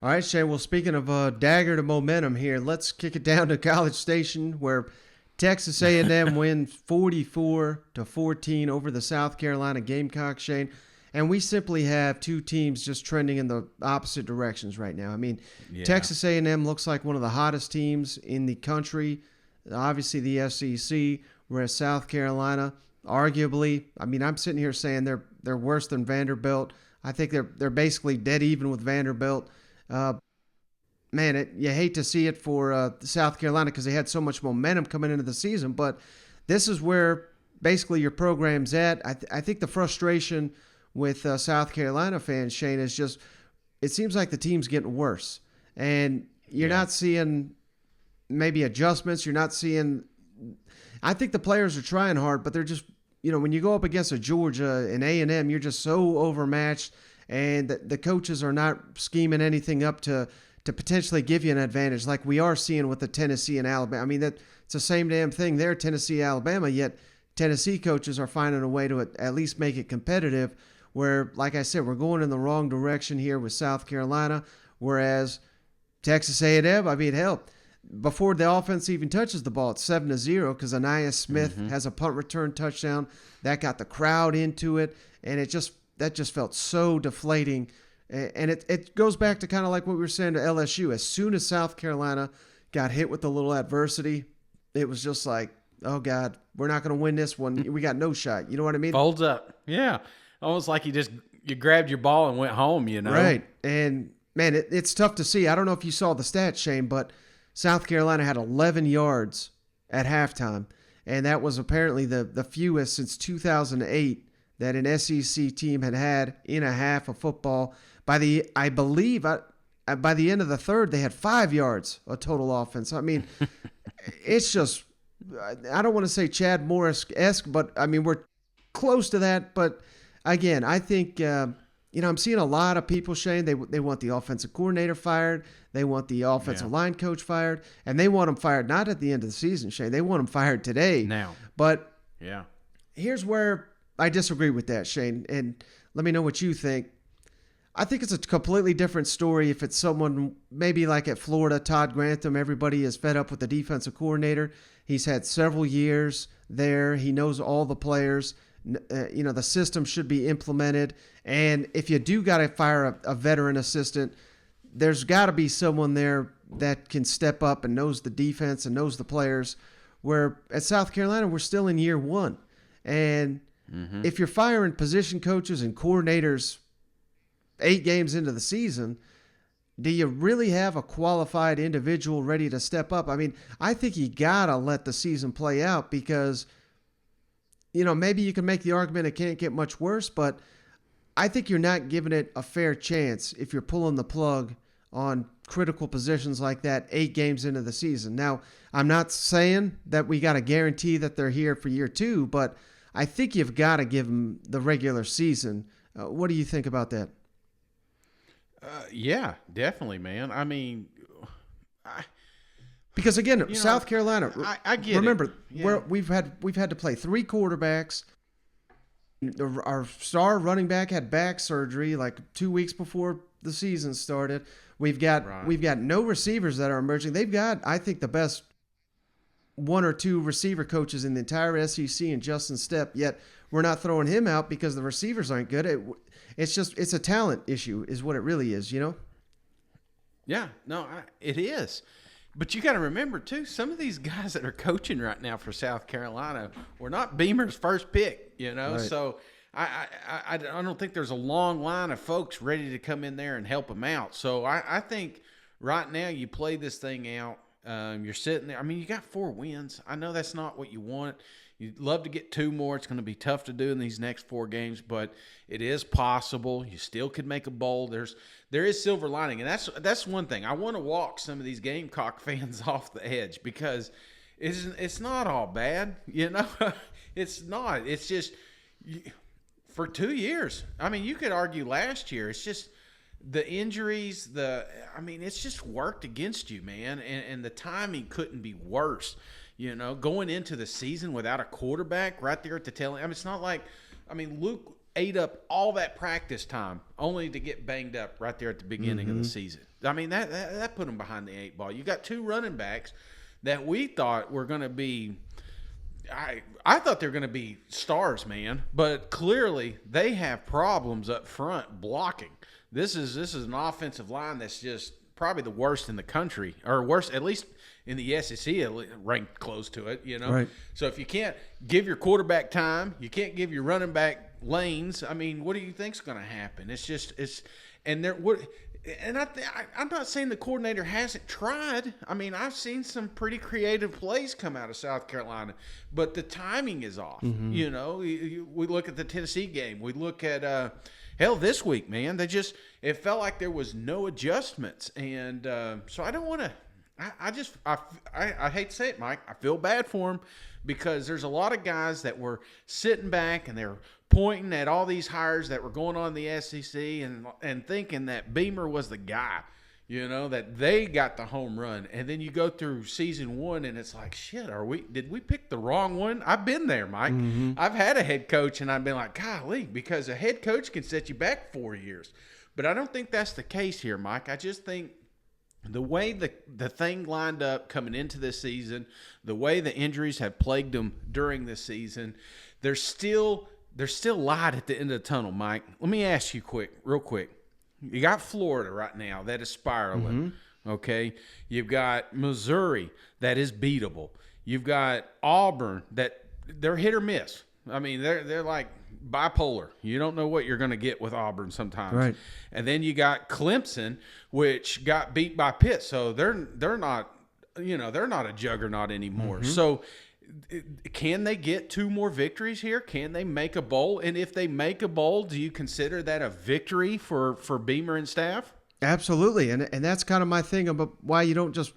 All right, Shane. Well, speaking of dagger to momentum here, let's kick it down to College Station where Texas A&M wins 44-14 over the South Carolina Gamecocks, Shane. And we simply have two teams just trending in the opposite directions right now. I mean, Yeah. Texas A&M looks like one of the hottest teams in the country, obviously the SEC, whereas South Carolina, arguably, I mean, I'm sitting here saying they're worse than Vanderbilt. I think they're basically dead even with Vanderbilt. Uh, Man, you hate to see it for South Carolina because they had so much momentum coming into the season, but this is where basically your program's at. I think the frustration with South Carolina fans, Shane, is just it seems like the team's getting worse, and you're Yeah. not seeing maybe adjustments. You're not seeing. I think the players are trying hard, but they're just when you go up against a Georgia and A&M, you're just so overmatched, and the coaches are not scheming anything up to potentially give you an advantage like we are seeing with the Tennessee and Alabama. I mean, it's the same damn thing there, Tennessee, Alabama, yet Tennessee coaches are finding a way to at least make it competitive where, like I said, we're going in the wrong direction here with South Carolina, whereas Texas A&M, I mean, hell, before the offense even touches the ball, it's 7-0 because Anaya Smith has a punt return touchdown. That got the crowd into it, and that just felt so deflating. And it goes back to kind of like what we were saying to LSU. As soon as South Carolina got hit with a little adversity, it was just like, oh, God, we're not going to win this one. We got no shot. You know what I mean? Folds up. Yeah. Almost like you grabbed your ball and went home, Right. And, man, it's tough to see. I don't know if you saw the stats, Shane, but South Carolina had 11 yards at halftime. And that was apparently the fewest since 2008 that an SEC team had in a half of football. I believe by the end of the third, they had 5 yards of total offense. I mean, it's just, I don't want to say Chad Morris-esque, but I mean, we're close to that. But again, I think, I'm seeing a lot of people, Shane, they want the offensive coordinator fired. They want the offensive line coach fired. And they want them fired not at the end of the season, Shane. They want them fired today. Now. But Yeah. here's where I disagree with that, Shane. And let me know what you think. I think it's a completely different story if it's someone maybe like at Florida, Todd Grantham. Everybody is fed up with the defensive coordinator. He's had several years there. He knows all the players. The system should be implemented. And if you do got to fire a veteran assistant, there's got to be someone there that can step up and knows the defense and knows the players. Where at South Carolina, we're still in year one. And if you're firing position coaches and coordinators 8 games into the season, do you really have a qualified individual ready to step up? I mean, I think you got to let the season play out because, maybe you can make the argument it can't get much worse, but I think you're not giving it a fair chance if you're pulling the plug on critical positions like that 8 games into the season. Now, I'm not saying that we got to guarantee that they're here for year 2, but I think you've got to give them the regular season. What do you think about that? Yeah, definitely, man. I mean, because again, South Carolina. I get remember, it. Yeah. we've had to play 3 quarterbacks. Our star running back had back surgery like 2 weeks before the season started. We've got no receivers that are emerging. They've got, I think, the best 1 or 2 receiver coaches in the entire SEC and Justin Stepp. Yet we're not throwing him out because the receivers aren't good. It's a talent issue is what it really is, Yeah, no, it is. But you got to remember, too, some of these guys that are coaching right now for South Carolina were not Beamer's first pick, Right. So I don't think there's a long line of folks ready to come in there and help them out. So I think right now you play this thing out. You're sitting there. I mean, you got 4 wins. I know that's not what you want. You'd love to get 2 more. It's going to be tough to do in these next 4 games, but it is possible. You still could make a bowl. There is silver lining, and that's one thing. I want to walk some of these Gamecock fans off the edge because it's not all bad, It's not. It's just for 2 years. I mean, you could argue last year. It's just the injuries. It's just worked against you, man, and the timing couldn't be worse. Going into the season without a quarterback right there at the tail end. I mean, it's not like – Luke ate up all that practice time only to get banged up right there at the beginning of the season. I mean, that put them behind the 8 ball. You got 2 running backs that we thought were going to be I thought they were going to be stars, man, but clearly they have problems up front blocking. This is an offensive line that's just probably the worst in the country, or worst at least in the SEC, ranked close to it, you know. Right. So if you can't give your quarterback time, you can't give your running back lanes. I mean, what do you think's going to happen? I'm not saying the coordinator hasn't tried. I mean, I've seen some pretty creative plays come out of South Carolina, but the timing is off. Mm-hmm. You know, we look at the Tennessee game. We look at hell this week, man. It felt like there was no adjustments, and so I don't want to. I hate to say it, Mike. I feel bad for him because there's a lot of guys that were sitting back and they're pointing at all these hires that were going on in the SEC and thinking that Beamer was the guy, you know, that they got the home run. And then you go through season 1 and it's like, shit, did we pick the wrong one? I've been there, Mike. Mm-hmm. I've had a head coach and I've been like, golly, because a head coach can set you back 4 years. But I don't think that's the case here, Mike. I just think the way the thing lined up coming into this season, the way the injuries have plagued them during this season, there's still light at the end of the tunnel, Mike. Let me ask you real quick. You got Florida right now that is spiraling, okay? You've got Missouri that is beatable. You've got Auburn that they're hit or miss. I mean, they're like bipolar. You don't know what you're going to get with Auburn sometimes. Right. And then you got Clemson, which got beat by Pitt, so they're not a juggernaut anymore. Mm-hmm. So can they get 2 more victories here? Can they make a bowl? And if they make a bowl, do you consider that a victory for Beamer and staff? Absolutely. And that's kind of my thing about why you don't just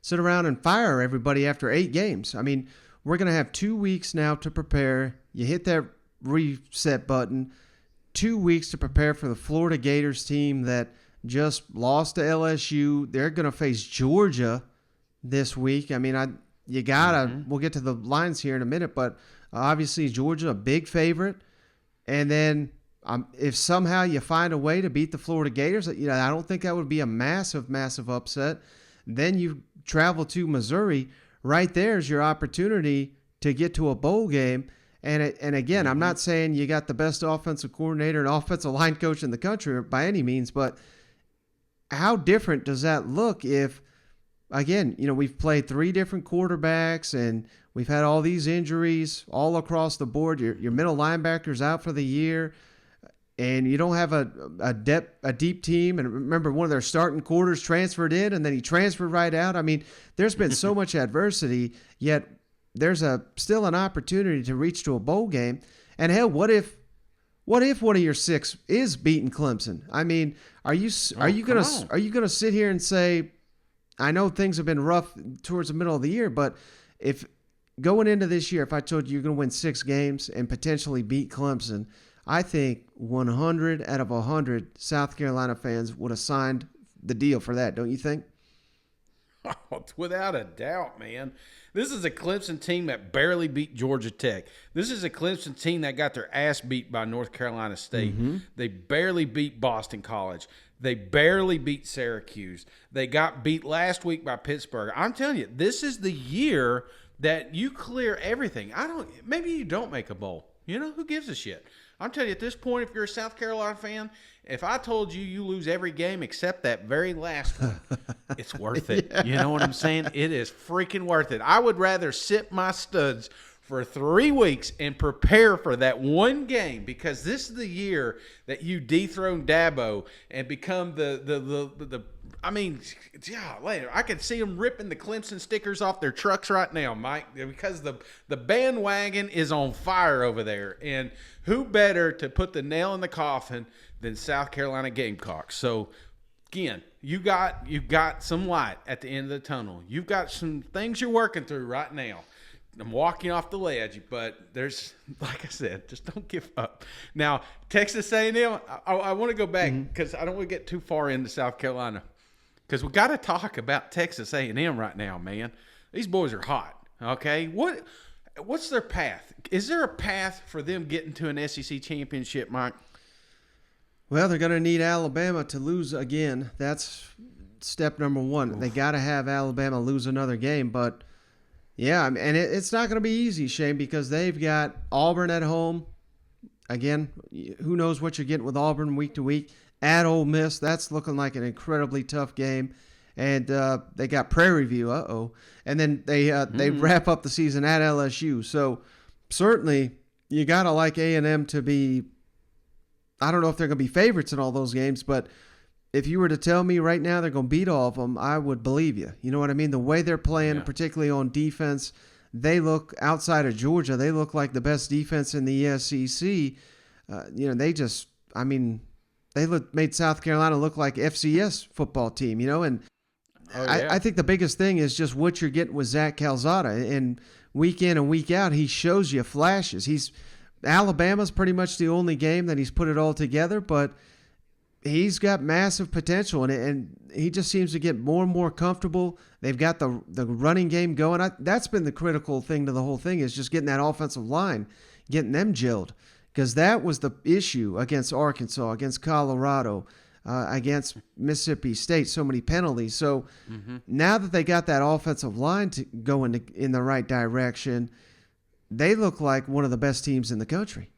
sit around and fire everybody after 8 games. I mean, we're going to have 2 weeks now to prepare. You hit that reset button. 2 weeks to prepare for the Florida Gators team that just lost to LSU. They're going to face Georgia this week. I mean, you gotta. We'll get to the lines here in a minute, but obviously Georgia a big favorite, and then if somehow you find a way to beat the Florida Gators, you know, I don't think that would be a massive upset. Then you travel to Missouri. Right there's your opportunity to get to a bowl game. And again, I'm not saying you got the best offensive coordinator and offensive line coach in the country by any means, but how different does that look if? Again, you know, we've played 3 different quarterbacks and we've had all these injuries all across the board. Your middle linebacker's out for the year and you don't have a deep team. And remember, one of their starting quarters transferred in and then he transferred right out. I mean, there's been so much adversity, yet there's still an opportunity to reach to a bowl game. And hell, what if one of your 6 is beating Clemson? I mean, are you gonna sit here and say, I know things have been rough towards the middle of the year, but if going into this year, if I told you you're going to win 6 games and potentially beat Clemson, I think 100 out of 100 South Carolina fans would have signed the deal for that, don't you think? Oh, without a doubt, man. This is a Clemson team that barely beat Georgia Tech. This is a Clemson team that got their ass beat by North Carolina State. Mm-hmm. They barely beat Boston College. They barely beat Syracuse. They got beat last week by Pittsburgh. I'm telling you, this is the year that you clear everything. Maybe you don't make a bowl. You know, who gives a shit? I'm telling you, at this point, if you're a South Carolina fan, if I told you lose every game except that very last one, it's worth it. Yeah. You know what I'm saying? It is freaking worth it. I would rather sit my studs for 3 weeks and prepare for that one game, because this is the year that you dethrone Dabo and become the I mean, yeah, later I can see them ripping the Clemson stickers off their trucks right now, Mike, because the bandwagon is on fire over there. And who better to put the nail in the coffin than South Carolina Gamecocks? So again, you got some light at the end of the tunnel. You've got some things you're working through right now. I'm walking off the ledge, but there's, like I said, just don't give up. Now, Texas A&M, I want to go back because I don't want to get too far into South Carolina, because we got to talk about Texas A&M right now, man. These boys are hot. Okay, What's their path? Is there a path for them getting to an SEC championship, Mike? Well, they're going to need Alabama to lose again. That's step number one. Oof. They got to have Alabama lose another game. But, yeah, and it's not going to be easy, Shane, because they've got Auburn at home. Again, who knows what you're getting with Auburn week to week. At Ole Miss, that's looking like an incredibly tough game. And they got Prairie View, and then they wrap up the season at LSU. So certainly you got to like A&M to be, I don't know if they're going to be favorites in all those games, but if you were to tell me right now they're going to beat all of them, I would believe you. You know what I mean? The way they're playing, particularly on defense, they look, outside of Georgia, they look like the best defense in the SEC. They made South Carolina look like FCS football team, and I think the biggest thing is just what you're getting with Zach Calzada. And week in and week out, he shows you flashes. Alabama's pretty much the only game that he's put it all together, but he's got massive potential, and he just seems to get more and more comfortable. They've got the running game going. That's been the critical thing to the whole thing, is just getting that offensive line, getting them gelled, because that was the issue against Arkansas, against Colorado, against Mississippi State, so many penalties. So now that they got that offensive line to go in the right direction, they look like one of the best teams in the country.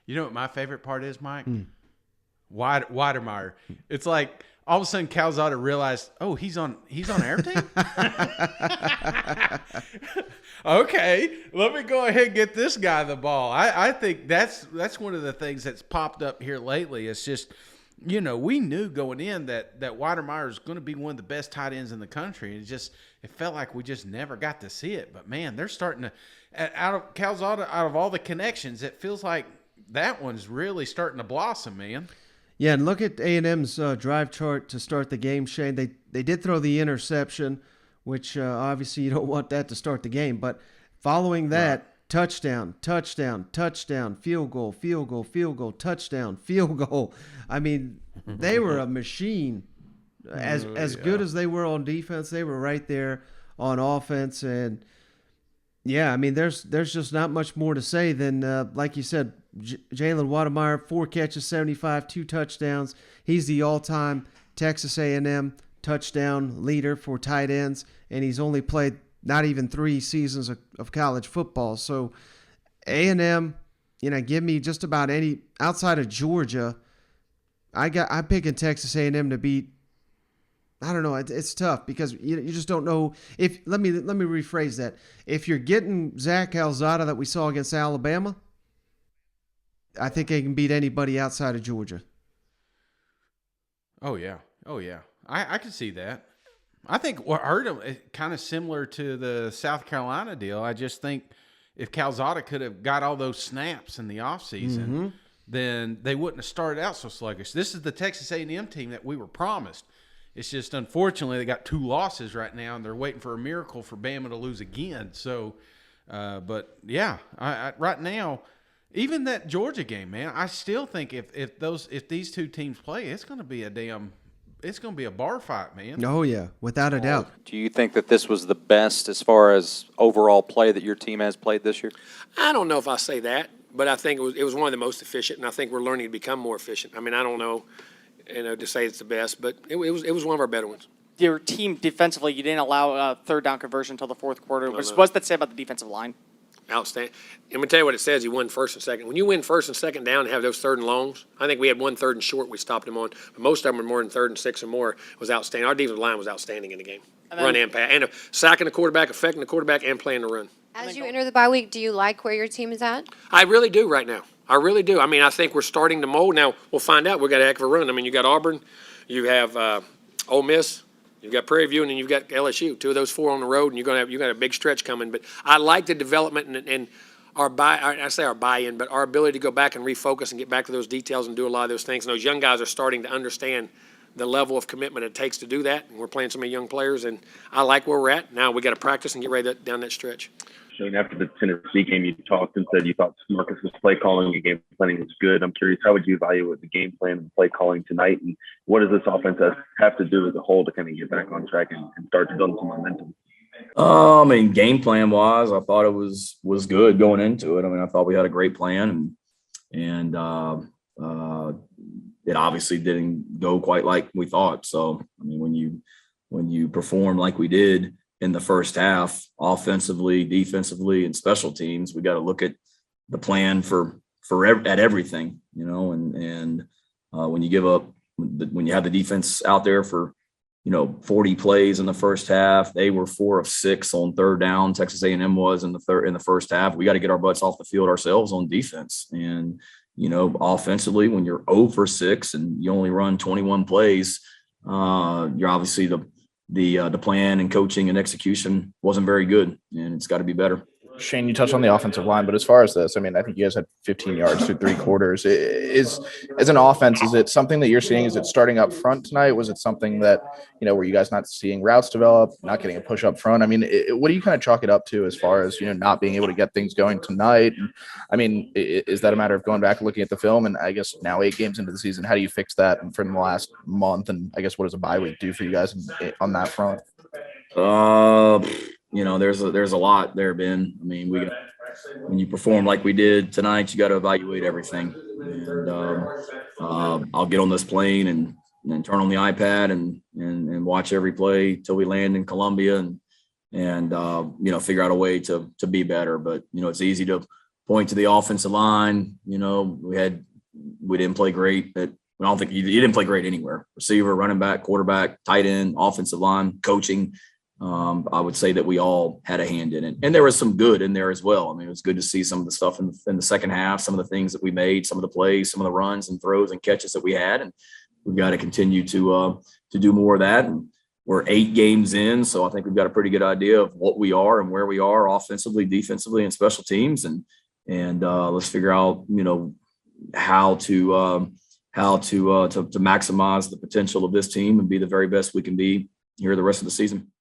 You know what my favorite part is, Mike? Weidermeyer. It's like all of a sudden Calzada realized, he's on our team? Okay, let me go ahead and get this guy the ball. I think that's one of the things that's popped up here lately. It's just, we knew going in that Weidermeyer is going to be one of the best tight ends in the country. And it felt like we just never got to see it. But, man, they're starting to – out of Calzada, out of all the connections, it feels like that one's really starting to blossom, man. Yeah, and look at A&M's drive chart to start the game, Shane. They did throw the interception, which obviously you don't want that to start the game. But following that – touchdown, field goal, touchdown, field goal. I mean, they were a machine. As good as they were on defense, they were right there on offense. And, yeah, I mean, there's just not much more to say than, like you said, Jalen Weidermeyer, 4 catches, 75, 2 touchdowns. He's the all-time Texas A&M touchdown leader for tight ends, and he's only played not even 3 seasons of college football. So A&M, give me just about any outside of Georgia. I'm picking Texas A&M to beat. I don't know. It's tough because you just don't know if. Let me rephrase that. If you're getting Zach Calzada that we saw against Alabama, I think they can beat anybody outside of Georgia. Oh yeah. I can see that. I think what hurt him is kind of similar to the South Carolina deal. I just think if Calzada could have got all those snaps in the offseason, then they wouldn't have started out so sluggish. This is the Texas A&M team that we were promised. It's just, unfortunately, they got 2 losses right now, and they're waiting for a miracle for Bama to lose again. So, but, yeah, I right now, even that Georgia game, man, I still think if these 2 teams play, it's going to be a bar fight, man. Oh, yeah, without a doubt. Do you think that this was the best as far as overall play that your team has played this year? I don't know if I say that, but I think it was one of the most efficient, and I think we're learning to become more efficient. I mean, I don't know, to say it's the best, but it was one of our better ones. Your team defensively, you didn't allow a third down conversion until the fourth quarter. What's that say about the defensive line? Outstanding. I'm going to tell you what it says. You won first and second. When you win first and second down and have those third and longs, I think we had 1 third and short we stopped them on. But most of them were more than 3rd and 6 or more. It was outstanding. Our defensive line was outstanding in the game. Run and pass. And sacking the quarterback, affecting the quarterback, and playing the run. As you enter the bye week, do you like where your team is at? I really do right now. I really do. I mean, I think we're starting to mold. Now, we'll find out. We've got a heck of a run. I mean, you got Auburn. You have Ole Miss. You've got Prairie View, and then you've got LSU. 2 of those 4 on the road, and you got a big stretch coming. But I like the development and our buy-in, but our ability to go back and refocus and get back to those details and do a lot of those things. And those young guys are starting to understand the level of commitment it takes to do that. And we're playing so many young players, and I like where we're at. Now we got to practice and get ready down that stretch. Shane, after the Tennessee game, you talked and said you thought Marcus's play calling and game planning was good. I'm curious, how would you evaluate the game plan and play calling tonight, and what does this offense have to do as a whole to kind of get back on track and start to build some momentum? I mean, game plan wise, I thought it was good going into it. I mean, I thought we had a great plan, and it obviously didn't go quite like we thought. So, I mean, when you perform like we did in the first half, offensively, defensively, and special teams, we got to look at the plan at everything, and when you give up, when you have the defense out there for 40 plays in the first half. They were 4 of 6 on third down. Texas A&M was in the first half. We got to get our butts off the field ourselves on defense. And, offensively, when you're 0 for 6 and you only run 21 plays, you're obviously the plan and coaching and execution wasn't very good, and it's got to be better. Shane, you touched on the offensive line, but as far as this, I mean, I think you guys had 15 yards through 3 quarters. As an offense, is it something that you're seeing? Is it starting up front tonight? Was it something that, were you guys not seeing routes develop, not getting a push up front? I mean, what do you kind of chalk it up to as far as, not being able to get things going tonight? And, I mean, is that a matter of going back and looking at the film? And I guess now 8 games into the season, how do you fix that from the last month? And I guess what does a bye week do for you guys on that front? There's a lot there, Ben. I mean, when you perform like we did tonight, you got to evaluate everything. And I'll get on this plane and turn on the iPad and watch every play till we land in Columbia and figure out a way to be better. But it's easy to point to the offensive line. We didn't play great. I don't think you didn't play great anywhere. Receiver, running back, quarterback, tight end, offensive line, coaching. I would say that we all had a hand in it, and there was some good in there as well. I mean, it was good to see some of the stuff in the second half, some of the things that we made, some of the plays, some of the runs and throws and catches that we had, and we've got to continue to do more of that. And we're 8 games in, so I think we've got a pretty good idea of what we are and where we are offensively, defensively, and special teams, and let's figure out how to maximize the potential of this team and be the very best we can be here the rest of the season.